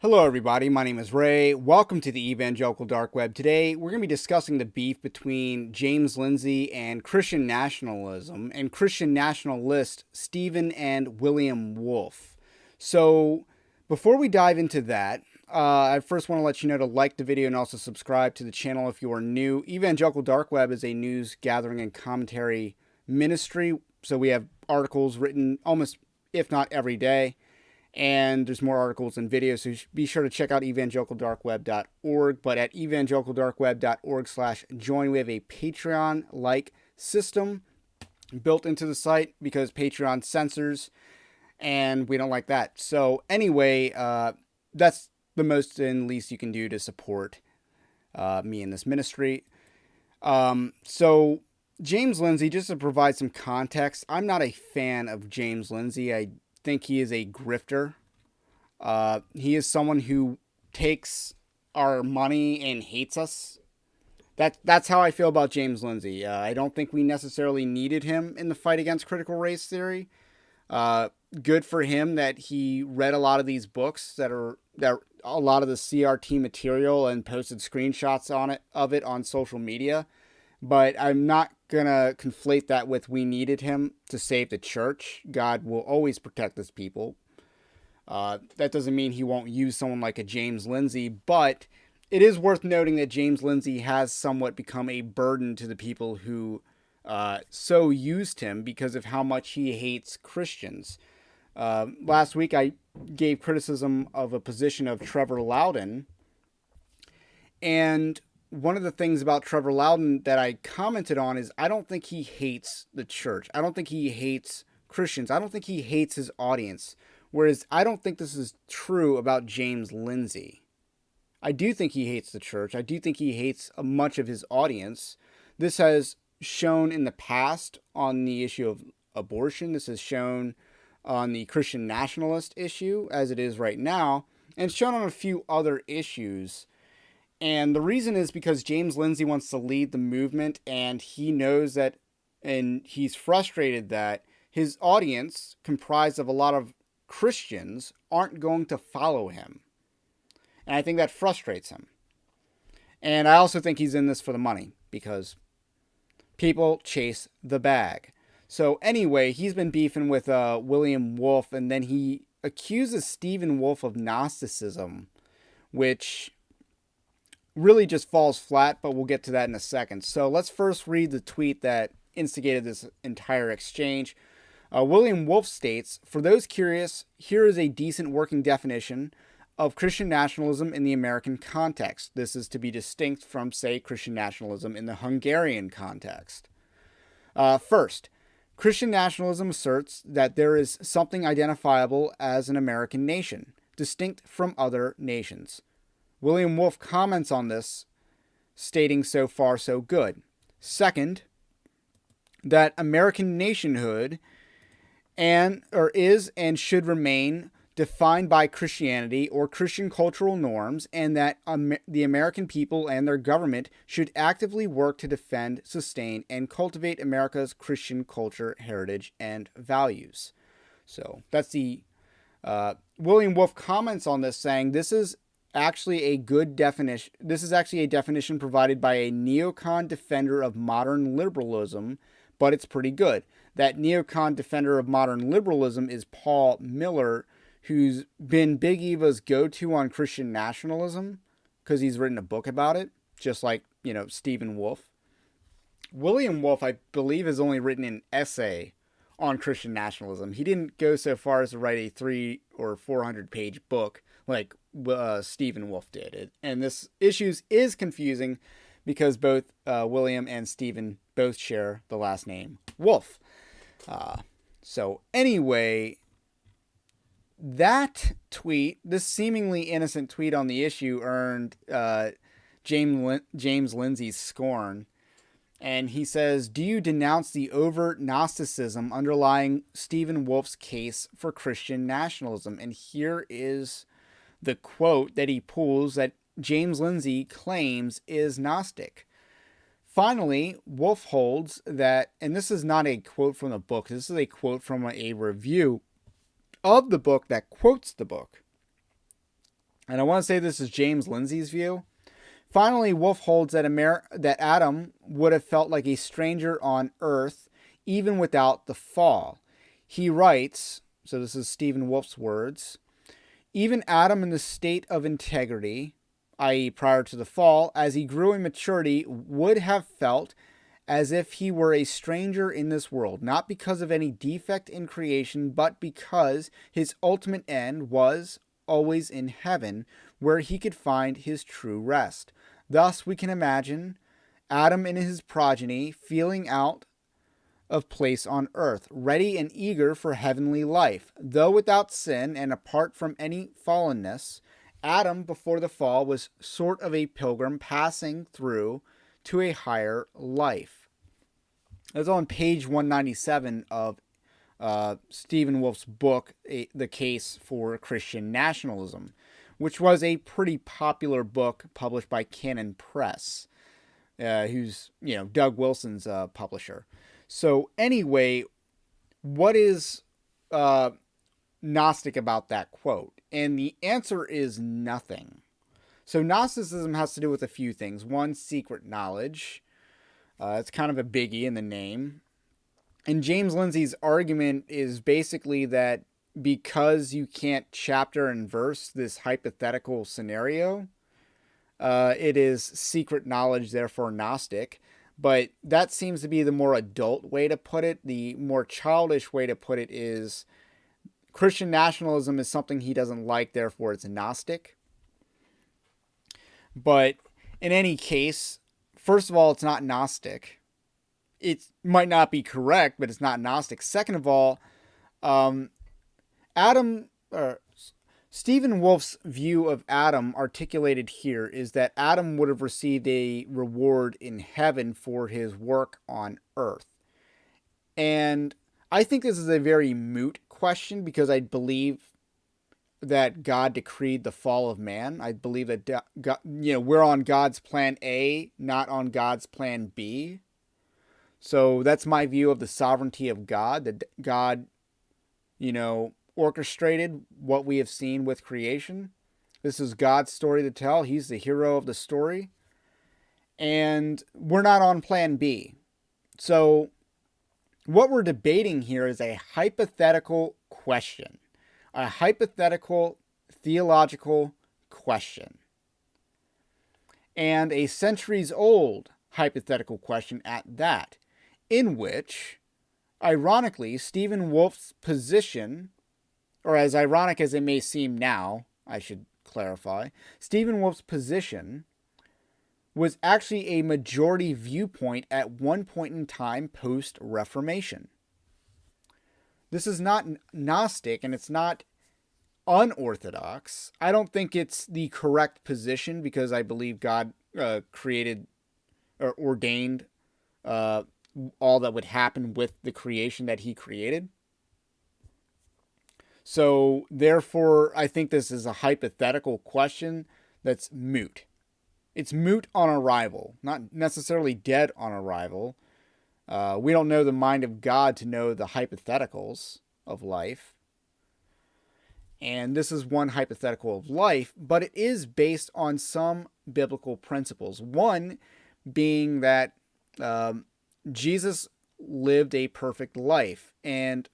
Hello everybody, my name is Ray. Welcome to the Evangelical Dark Web. Today we're going to be discussing the beef between James Lindsay and Christian nationalism and Christian nationalist Stephen and William Wolfe. So before we dive into that, I first want to let you know to like the video and also subscribe to the channel if you are new. Evangelical Dark Web is a news gathering and commentary ministry, so we have articles written almost, if not every day. And there's more articles and videos, so be sure to check out evangelicaldarkweb.org. But at evangelicaldarkweb.org/join, we have a Patreon-like system built into the site because Patreon censors, and we don't like that. So anyway, that's the most and least you can do to support me in this ministry. So James Lindsay, just to provide some context, I'm not a fan of James Lindsay. I think he is a grifter. He is someone who takes our money and hates us. That's how I feel about James Lindsay. I don't think we necessarily needed him in the fight against critical race theory. Good for him that he read a lot of these books that a lot of the CRT material and posted screenshots of it on social media. But I'm not going to conflate that with we needed him to save the church. God will always protect his people. That doesn't mean he won't use someone like a James Lindsay, but it is worth noting that James Lindsay has somewhat become a burden to the people who so used him because of how much he hates Christians. Last week I gave criticism of a position of Trevor Loudon, and one of the things about Trevor Loudon that I commented on is I don't think he hates the church. I don't think he hates Christians. I don't think he hates his audience. Whereas I don't think this is true about James Lindsay. I do think he hates the church. I do think he hates much of his audience. This has shown in the past on the issue of abortion. This has shown on the Christian nationalist issue as it is right now. And it's shown on a few other issues. And the reason is because James Lindsay wants to lead the movement, and he knows that, and he's frustrated that his audience, comprised of a lot of Christians, aren't going to follow him. And I think that frustrates him. And I also think he's in this for the money, because people chase the bag. So anyway, he's been beefing with William Wolfe, and then he accuses Stephen Wolfe of Gnosticism, which really just falls flat, but we'll get to that in a second. So let's first read the tweet that instigated this entire exchange. William Wolfe states, "For those curious, here is a decent working definition of Christian nationalism in the American context. This is to be distinct from, say, Christian nationalism in the Hungarian context. First, Christian nationalism asserts that there is something identifiable as an American nation, distinct from other nations. William Wolfe comments on this, stating so far so good. Second, that American nationhood is and should remain defined by Christianity or Christian cultural norms, and that the American people and their government should actively work to defend, sustain, and cultivate America's Christian culture, heritage, and values." So that's the William Wolfe comments on this, saying this is actually a good definition. This is actually a definition provided by a neocon defender of modern liberalism, but it's pretty good. That neocon defender of modern liberalism is Paul Miller, who's been Big Eva's go-to on Christian nationalism because he's written a book about it, just like, Stephen Wolfe. William Wolfe, I believe, has only written an essay on Christian nationalism. He didn't go so far as to write a 300 or 400 page book like Stephen Wolfe did. And this issues is confusing because both William and Stephen both share the last name Wolfe. So anyway, that tweet, this seemingly innocent tweet on the issue, earned James Lindsay's scorn. And he says, "Do you denounce the overt Gnosticism underlying Stephen Wolfe's case for Christian nationalism?" And here is the quote that he pulls that James Lindsay claims is Gnostic. Finally, Wolfe holds that, and this is not a quote from the book, this is a quote from a review of the book that quotes the book. And I want to say this is James Lindsay's view. Finally, Wolf holds that Adam would have felt like a stranger on earth even without the fall. He writes, so this is Stephen Wolf's words, even Adam in the state of integrity, i.e., prior to the fall, as he grew in maturity, would have felt as if he were a stranger in this world, not because of any defect in creation, but because his ultimate end was always in heaven, where he could find his true rest. Thus, we can imagine Adam and his progeny feeling out of place on earth, ready and eager for heavenly life. Though without sin and apart from any fallenness, Adam, before the fall, was sort of a pilgrim passing through to a higher life. That's on page 197 of Stephen Wolf's book, The Case for Christian Nationalism, which was a pretty popular book published by Canon Press, who's, Doug Wilson's publisher. So anyway, what is Gnostic about that quote? And the answer is nothing. So Gnosticism has to do with a few things. One, secret knowledge. It's kind of a biggie in the name. And James Lindsay's argument is basically that because you can't chapter and verse this hypothetical scenario, it is secret knowledge, therefore Gnostic. But that seems to be the more adult way to put it. The more childish way to put it is Christian nationalism is something he doesn't like, therefore it's Gnostic. But in any case, first of all, it's not Gnostic. It might not be correct, but it's not Gnostic. Second of all, Stephen Wolf's view of Adam articulated here is that Adam would have received a reward in heaven for his work on earth. And I think this is a very moot question because I believe that God decreed the fall of man. I believe that God, we're on God's plan A, not on God's plan B. So that's my view of the sovereignty of God, that God, orchestrated what we have seen with creation. This is God's story to tell. He's the hero of the story. And we're not on plan B. So what we're debating here is a hypothetical question. A hypothetical theological question. And a centuries-old hypothetical question at that, in which, ironically, Stephen Wolf's position, or as ironic as it may seem now, I should clarify, Stephen Wolf's position was actually a majority viewpoint at one point in time post-Reformation. This is not Gnostic and it's not unorthodox. I don't think it's the correct position because I believe God created or ordained all that would happen with the creation that he created. So therefore, I think this is a hypothetical question that's moot. It's moot on arrival, not necessarily dead on arrival. We don't know the mind of God to know the hypotheticals of life. And this is one hypothetical of life, but it is based on some biblical principles. One being that Jesus lived a perfect life. And,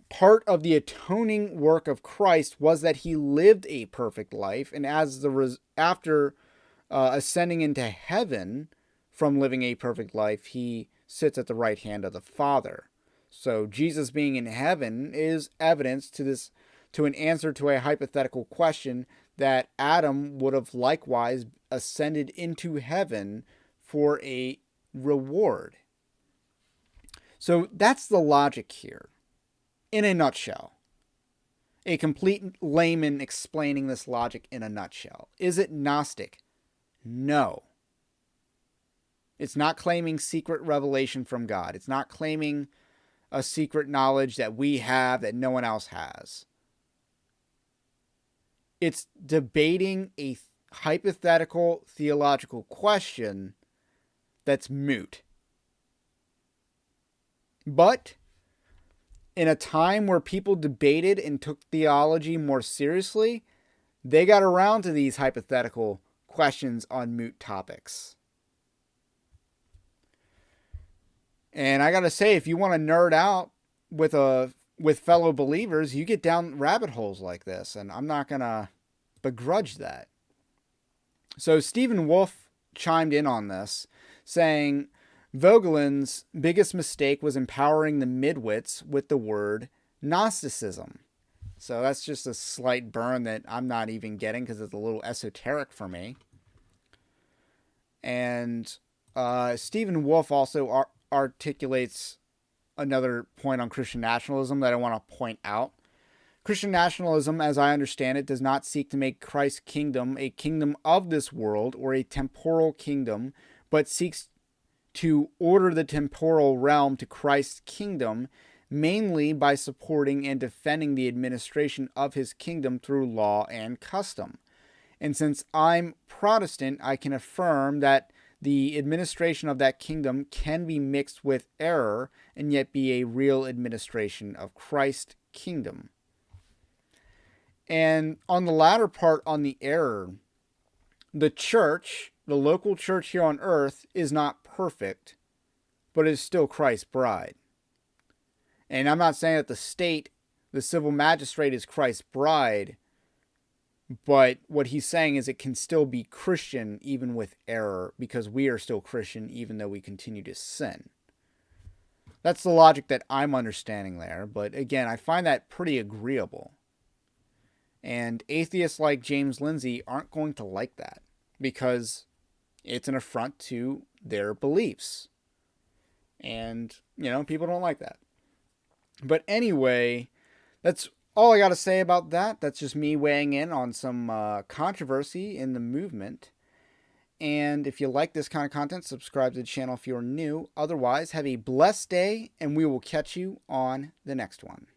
part of the atoning work of Christ was that he lived a perfect life. And after ascending into heaven from living a perfect life, he sits at the right hand of the Father. So Jesus being in heaven is evidence to an answer to a hypothetical question that Adam would have likewise ascended into heaven for a reward. So that's the logic here, in a nutshell. A complete layman explaining this logic in a nutshell. Is it Gnostic? No. It's not claiming secret revelation from God. It's not claiming a secret knowledge that we have that no one else has. It's debating a hypothetical theological question that's moot. But in a time where people debated and took theology more seriously, they got around to these hypothetical questions on moot topics. And I gotta say, if you want to nerd out with fellow believers, you get down rabbit holes like this, and I'm not gonna begrudge that. So Stephen Wolfe chimed in on this, saying Vogelin's biggest mistake was empowering the midwits with the word Gnosticism. So that's just a slight burn that I'm not even getting because it's a little esoteric for me. And Stephen Wolfe also articulates another point on Christian nationalism that I want to point out. Christian nationalism, as I understand it, does not seek to make Christ's kingdom a kingdom of this world or a temporal kingdom, but seeks to order the temporal realm to Christ's kingdom, mainly by supporting and defending the administration of his kingdom through law and custom. And since I'm Protestant, I can affirm that the administration of that kingdom can be mixed with error and yet be a real administration of Christ's kingdom. And on the latter part, on the error, the church, the local church here on earth, is not perfect, but is still Christ's bride. And I'm not saying that the state, the civil magistrate, is Christ's bride, but what he's saying is it can still be Christian even with error, because we are still Christian even though we continue to sin. That's the logic that I'm understanding there, but again, I find that pretty agreeable. And atheists like James Lindsay aren't going to like that because it's an affront to their beliefs. And, people don't like that. But anyway, that's all I got to say about that. That's just me weighing in on some controversy in the movement. And if you like this kind of content, subscribe to the channel if you're new. Otherwise, have a blessed day, and we will catch you on the next one.